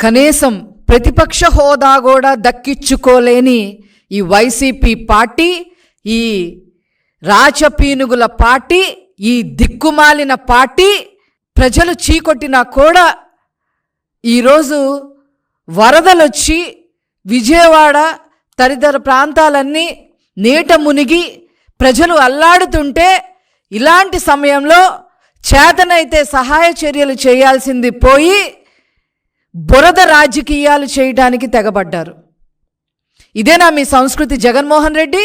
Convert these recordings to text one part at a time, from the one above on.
కనీసం ప్రతిపక్ష హోదా కూడా దక్కించుకోలేని ఈ వైసీపీ పార్టీ, ఈ రాచపీనుగుల పార్టీ, ఈ దిక్కుమాలిన పార్టీ ప్రజలు చీకొట్టినా కూడా ఈరోజు వరదలొచ్చి విజయవాడ తదితర ప్రాంతాలన్నీ నీట మునిగి ప్రజలు అల్లాడుతుంటే, ఇలాంటి సమయంలో చేతనైతే సహాయ చర్యలు చేయాల్సింది పోయి బురద రాజకీయాలు చేయడానికి తెగబడ్డారు. ఇదేనా మీ సంస్కృతి జగన్మోహన్ రెడ్డి?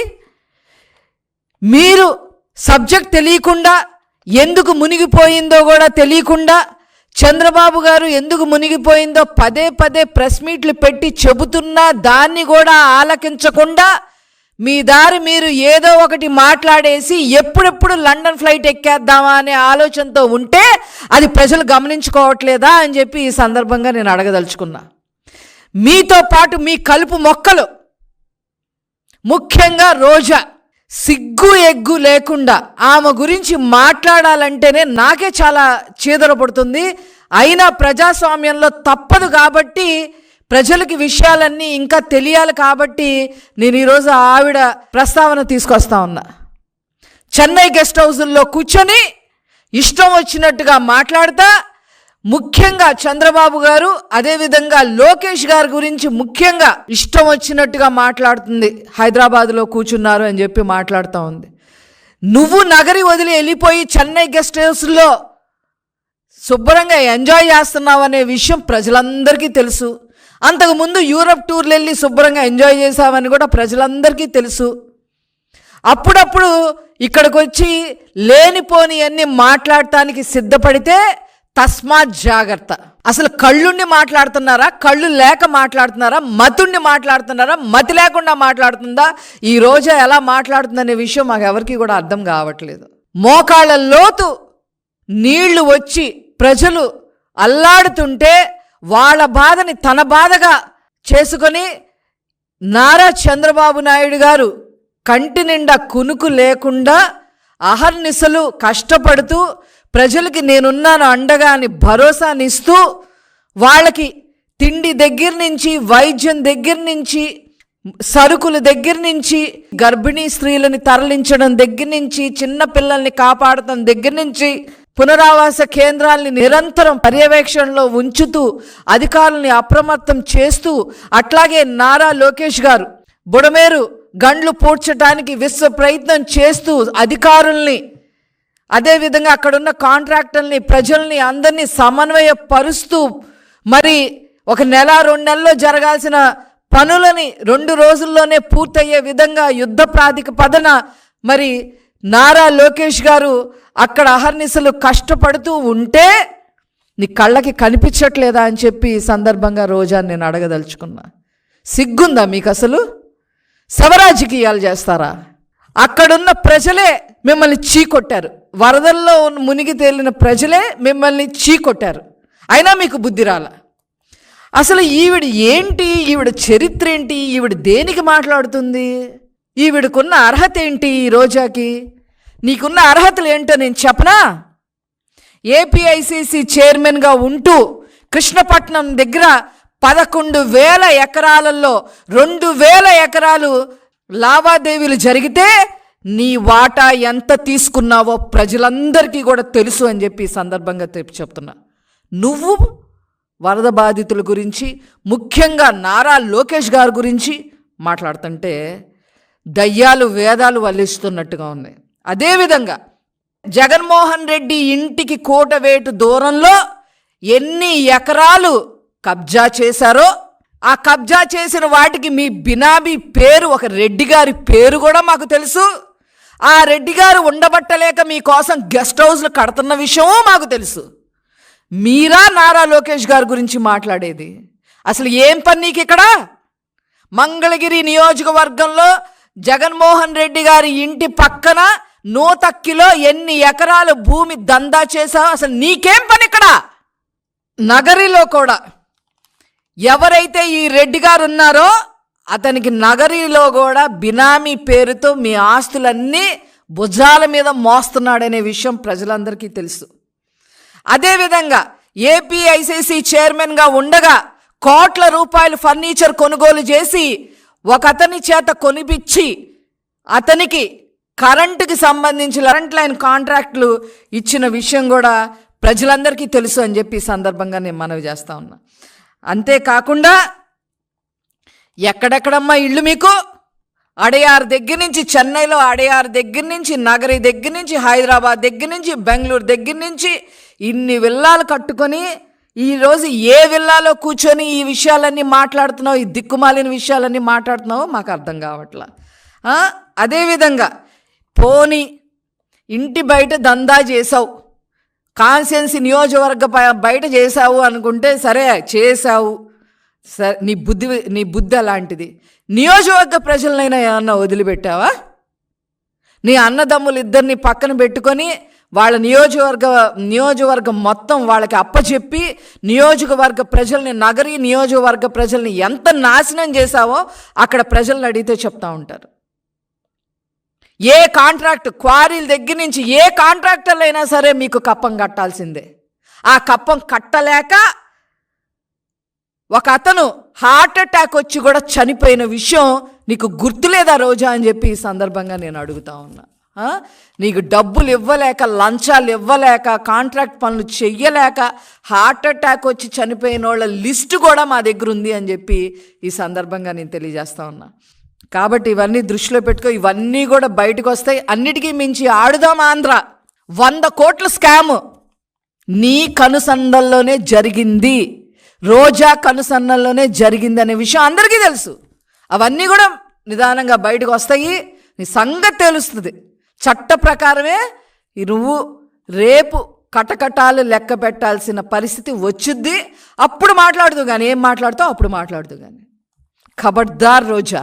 మీరు సబ్జెక్ట్ తెలియకుండా, ఎందుకు మునిగిపోయిందో కూడా తెలియకుండా, చంద్రబాబు గారు ఎందుకు మునిగిపోయిందో పదే పదే ప్రెస్ మీట్లు పెట్టి చెబుతున్నా దాన్ని కూడా ఆలకించకుండా మీ దారి మీరు ఏదో ఒకటి మాట్లాడేసి ఎప్పుడెప్పుడు లండన్ ఫ్లైట్ ఎక్కేద్దామా అనే ఆలోచనతో ఉంటే అది ప్రజలు గమనించుకోవట్లేదా అని చెప్పి ఈ సందర్భంగా నేను అడగదలుచుకున్నా. మీతో పాటు మీ కలుపు మొక్కలు, ముఖ్యంగా రోజా, సిగ్గు ఎగ్గు లేకుండా ఆమె గురించి మాట్లాడాలంటేనే నాకే చాలా చీదర పడుతుంది. అయినా ప్రజాస్వామ్యంలో తప్పదు కాబట్టి, ప్రజలకి విషయాలన్నీ ఇంకా తెలియాలి కాబట్టి నేను ఈరోజు ఆవిడ ప్రస్తావన తీసుకొస్తా ఉన్నా. చెన్నై గెస్ట్ హౌజుల్లో కూర్చొని ఇష్టం వచ్చినట్టుగా మాట్లాడతా, ముఖ్యంగా చంద్రబాబు గారు అదేవిధంగా లోకేష్ గారి గురించి ముఖ్యంగా ఇష్టం వచ్చినట్టుగా మాట్లాడుతుంది. హైదరాబాద్లో కూర్చున్నారు అని చెప్పి మాట్లాడుతూ ఉంది. నువ్వు నగరి వదిలి వెళ్ళిపోయి చెన్నై గెస్ట్ హౌస్లో శుభ్రంగా ఎంజాయ్ చేస్తున్నావు అనే విషయం ప్రజలందరికీ తెలుసు. అంతకుముందు యూరప్ టూర్లు వెళ్ళి శుభ్రంగా ఎంజాయ్ చేసావని కూడా ప్రజలందరికీ తెలుసు. అప్పుడప్పుడు ఇక్కడికి వచ్చి లేనిపోని అన్నీ మాట్లాడటానికి సిద్ధపడితే తస్మాత్ జాగ్రత్త. అసలు కళ్ళుండి మాట్లాడుతున్నారా, కళ్ళు లేక మాట్లాడుతున్నారా, మతుండి మాట్లాడుతున్నారా, మతి లేకుండా మాట్లాడుతుందా, ఈ రోజు ఎలా మాట్లాడుతుందనే విషయం మాకు ఎవరికి కూడా అర్థం కావట్లేదు. మోకాళ్ళ లోతు నీళ్లు వచ్చి ప్రజలు అల్లాడుతుంటే వాళ్ళ బాధని తన బాధగా చేసుకొని నారా చంద్రబాబు నాయుడు గారు కంటి నిండా కునుకు లేకుండా అహర్నిశలు కష్టపడుతూ ప్రజలకి నేనున్నాను అండగా అని భరోసానిస్తూ వాళ్ళకి తిండి దగ్గర నుంచి, వైద్యం దగ్గర నుంచి, సరుకుల దగ్గర నుంచి, గర్భిణీ స్త్రీలని తరలించడం దగ్గర నుంచి, చిన్న పిల్లల్ని కాపాడటం దగ్గర నుంచి, పునరావాస కేంద్రాలని నిరంతరం పర్యవేక్షణలో ఉంచుతూ అధికారుల్ని అప్రమత్తం చేస్తూ, అట్లాగే నారా లోకేష్ గారు బుడమేరు గండ్లు పూడ్చడానికి విశ్వ ప్రయత్నం చేస్తూ అధికారుల్ని, అదేవిధంగా అక్కడున్న కాంట్రాక్టర్ని, ప్రజల్ని అందరినీ సమన్వయపరుస్తూ మరి 1 నెల 2 నెలల్లో జరగాల్సిన పనులని 2 రోజుల్లోనే పూర్తయ్యే విధంగా యుద్ధ ప్రాతిపదికన మరి నారా లోకేష్ గారు అక్కడ అహర్నిశలు కష్టపడుతూ ఉంటే నీ కళ్ళకి కనిపించట్లేదా అని చెప్పి ఈ సందర్భంగా రోజా నేను అడగదలుచుకున్నా. సిగ్గుందా మీకు? అసలు శవరాజకీయాలు చేస్తారా? అక్కడున్న ప్రజలే మిమ్మల్ని చీకొట్టారు. వరదల్లో మునిగి తేలిన ప్రజలే మిమ్మల్ని చీకొట్టారు. అయినా మీకు బుద్ధి రాల. అసలు ఈవిడ ఏంటి, ఈవిడ చరిత్ర ఏంటి, ఈవిడ దేనికి మాట్లాడుతుంది, ఈవిడకున్న అర్హత ఏంటి? ఈ రోజాకి నీకున్న అర్హతలు ఏంటో నేను చెప్పనా? ఏపీఐసిసి చైర్మన్గా ఉంటూ కృష్ణపట్నం దగ్గర 11,000 ఎకరాలలో 2,000 ఎకరాలు లావాదేవీలు జరిగితే నీ వాటా ఎంత తీసుకున్నావో ప్రజలందరికీ కూడా తెలుసు అని చెప్పి ఈ సందర్భంగా చెప్తున్నా. నువ్వు వరద బాధితుల గురించి, ముఖ్యంగా నారా లోకేష్ గారి గురించి మాట్లాడుతుంటే దయ్యాలు వేదాలు వల్లిస్తున్నట్టుగా ఉన్నాయి. అదేవిధంగా జగన్మోహన్ రెడ్డి ఇంటికి కోటవేటు దూరంలో ఎన్ని ఎకరాలు కబ్జా చేశారో, ఆ కబ్జా చేసిన వాటికి మీ బినామీ పేరు, ఒక రెడ్డి గారి పేరు కూడా మాకు తెలుసు. ఆ రెడ్డి గారు ఉండబట్టలేక మీకోసం గెస్ట్ హౌస్లు కడుతున్న విషయమూ మాకు తెలుసు. మీరా నారా లోకేష్ గారి గురించి మాట్లాడేది? అసలు ఏం పని నీకు ఇక్కడ? మంగళగిరి నియోజకవర్గంలో జగన్మోహన్ రెడ్డి గారి ఇంటి పక్కన నూతక్కిలో ఎన్ని ఎకరాలు భూమి దందా చేశావు? అసలు నీకేం పని ఇక్కడ? నగరిలో కూడా ఎవరైతే ఈ రెడ్డి గారు ఉన్నారో అతనికి నగరిలో కూడా బినామీ పేరుతో మీ ఆస్తులన్నీ భుజాల మీద మోస్తున్నాడనే విషయం ప్రజలందరికీ తెలుసు. అదేవిధంగా ఏపీఐసిసి చైర్మన్గా ఉండగా కోట్ల రూపాయలు ఫర్నిచర్ కొనుగోలు చేసి ఒక అతని చేత కొనిపించి అతనికి కరెంటుకి సంబంధించి కరెంట్ లైన్ కాంట్రాక్టులు ఇచ్చిన విషయం కూడా ప్రజలందరికీ తెలుసు అని చెప్పి ఈ సందర్భంగా నేను మనవి చేస్తా ఉన్నా. అంతేకాకుండా ఎక్కడెక్కడమ్మా ఇళ్ళు మీకు? అడయార్ దగ్గర నుంచి, చెన్నైలో అడయార్ దగ్గర నుంచి, నగరి దగ్గర నుంచి, హైదరాబాద్ దగ్గర నుంచి, బెంగళూరు దగ్గర నుంచి ఇన్ని విల్లాలు కట్టుకొని ఈరోజు ఏ విల్లాలో కూర్చొని ఈ విషయాలన్నీ మాట్లాడుతున్నావు, ఈ దిక్కుమాలిన విషయాలన్నీ మాట్లాడుతున్నావో మాకు అర్థం కావట్లా. అదేవిధంగా పోనీ ఇంటి బయట దందా చేసావు, కాన్స్టిట్యుయెన్సీ నియోజకవర్గ బయట చేసావు అనుకుంటే సరే చేసావు, సరే నీ బుద్ధి అలాంటిది. నియోజకవర్గ ప్రజలనైనా ఏమన్నా వదిలిపెట్టావా? నీ అన్నదమ్ములు ఇద్దరిని పక్కన పెట్టుకొని వాళ్ళ నియోజకవర్గం మొత్తం వాళ్ళకి అప్పచెప్పి నియోజకవర్గ ప్రజల్ని, నగరీ నియోజకవర్గ ప్రజల్ని ఎంత నాశనం చేశావో అక్కడ ప్రజలను అడిగితే చెప్తా ఉంటారు. ఏ కాంట్రాక్ట్, క్వారీల దగ్గర నుంచి ఏ కాంట్రాక్టర్లు అయినా సరే మీకు కప్పం కట్టాల్సిందే. ఆ కప్పం కట్టలేక ఒక అతను హార్ట్ అటాక్ వచ్చి కూడా చనిపోయిన విషయం నీకు గుర్తులేదా రోజా అని చెప్పి ఈ సందర్భంగా నేను అడుగుతా ఉన్నా. నీకు డబ్బులు ఇవ్వలేక, లంచాలు ఇవ్వలేక, కాంట్రాక్ట్ పనులు చెయ్యలేక హార్ట్ అటాక్ వచ్చి చనిపోయిన వాళ్ళ లిస్టు కూడా మా దగ్గర ఉంది అని చెప్పి ఈ సందర్భంగా నేను తెలియజేస్తా ఉన్నా. కాబట్టి ఇవన్నీ దృష్టిలో పెట్టుకో, ఇవన్నీ కూడా బయటకు వస్తాయి. అన్నిటికీ మించి ఆడుదాం ఆంధ్ర 100 కోట్ల స్కామ్ నీ కనుసన్నల్లోనే జరిగింది, రోజా కనుసన్నల్లోనే జరిగింది అనే విషయం అందరికీ తెలుసు. అవన్నీ కూడా నిదానంగా బయటకు వస్తాయి, నీ సంగతి తెలుస్తుంది. చట్ట ప్రకారమే నువ్వు రేపు కటకటాలు లెక్క పెట్టాల్సిన పరిస్థితి వచ్చిద్ది. అప్పుడు మాట్లాడుతూ కానీ, ఏం మాట్లాడుతావు అప్పుడు మాట్లాడుతూ కానీ. ఖబర్దార్ రోజా.